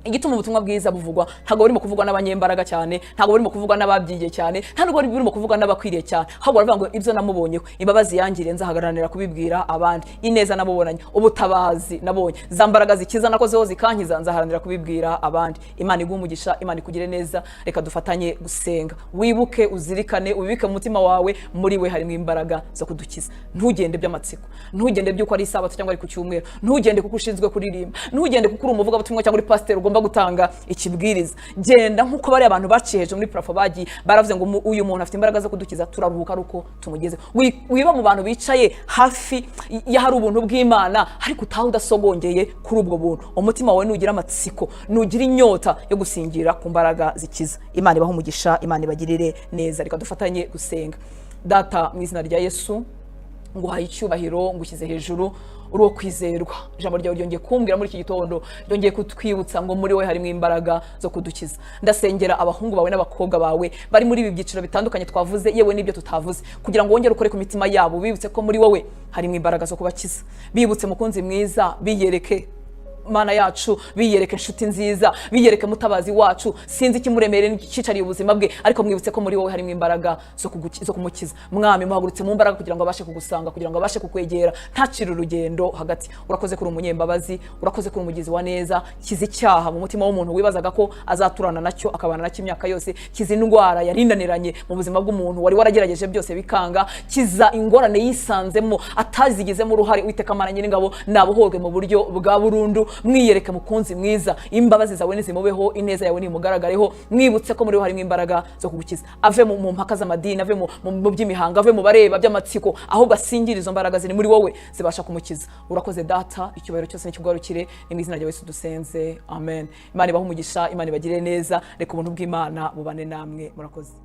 Igituma ubutumwa bwiza buvugwa ntago burimo kuvugwa n'abanyembaraga cyane, ntago burimo kuvugwa n'ababyigiye cyane, ntago burimo kuvugwa n'abakwiriye cyane, ahubwo baravuga ngo ibyo namubonyeho, imbabazi yangire nzahagaranira kubibwira abandi, ineza nabubonanye, ubutabazi nabonye, za mbaraga zikiza nakozeho zikankiza nzaharanira kubibwira abandi. Imana igumugisha, Imana ikugire neza. Reka dufatanye gusenga, wibuke uzirikane, ubibike mu mutima wawe, muri we harimo imbaraga zo kudukiza. Ntugende by'amatsiko, ntugende by'uko ari Isabato cyangwa ari ku cyumweru, ntugende kuko ushinzwe kuririmba, ntugende kuko uri umuvuga butumwa cyangwa uri pastor gutanga ikibwiriza. Genda nkuko bari abantu baciheje muri parafo bagiye baravuze ngo uyu muntu afite imbaraga zo kudukiza, turaruhuka aruko tumugeze. Wiba mu bantu bicaye hafi ya hari ubuntu bw'Imana ariko utaho udasogongeye kuri ubwo buntu. Umutima wawe nugira amatsiko, nugira inyota yo gusingira ku mbaraga zikiza. Imana ibaho umugisha, Imana ibagirire neza. Reka dufatanye gusenga. Data, mu izina rya Yesu nguhaye icyubahiro, ngushyize hejuru, uro kwizerwa. Ijambo ryawe ryongeye kumbwira muri iki gitondo, ryongeye kutwibutsa ngo muri we harimo imbaraga zo kudukiza. Ndasengera abahungu bawe n'abakobwa bawe bari muri ibi byiciro bitandukanye twavuze, yewe n'ibyo tutavuze, kugira ngo wongere ukore ku mitima yabo, bibutse ko muri wowe harimo imbaraga zo kubakiza. Bibutse mukunzi mwiza, biyereke Mana yacu, biyereke inshuti nziza, biyereke mutabazi wacu, sinzi ikimuremere n'ikicariye ubuzima bwe, ariko mwibutse ko muri wowe harimo imbaraga zo kumukiza. Mwami, muhagurutse mu mbaraga kugira ngo abashe kugusanga, kugira ngo abashe kukwegera, ntacire urugendo hagati. Urakoze kuri umunyembabazi, urakoze kuri umugizi wa neza. Kiza icyaha mu mutima w'umuntu wibazaga ko azaturana nacyo akabana nacyo imyaka yose. Kiza indwara yarindaniranye mu buzima bw'umuntu wari waragerageje byose bikanga. Kiza ingorane yisanzemo atazigizemo uruhare. Uwiteka Mana Nyiringabo, nabohorwe mu buryo bwa burundu. Mwiyereke mukunzi mwiza, imbabazi zawe nizimubeho, ineza yawe nimugaragareho. Mwibutse ko muri harimo imbaraga zo kugukiza. Ave mu mpaka z'amadini, ave mu by'imihanga, ave mu bareba by'amatsiko, ahubwo asingire izo mbaraga ziri muri wowe zibasha kumukiza. Urakoze Data, icyubahiro cyose nikigugarukire, ni mu izina rya Yesu dusenze, amen. Imana ibaho umugisha, Imana ibagire neza. Reka ubuntu bw'Imana bubane namwe. Murakoze.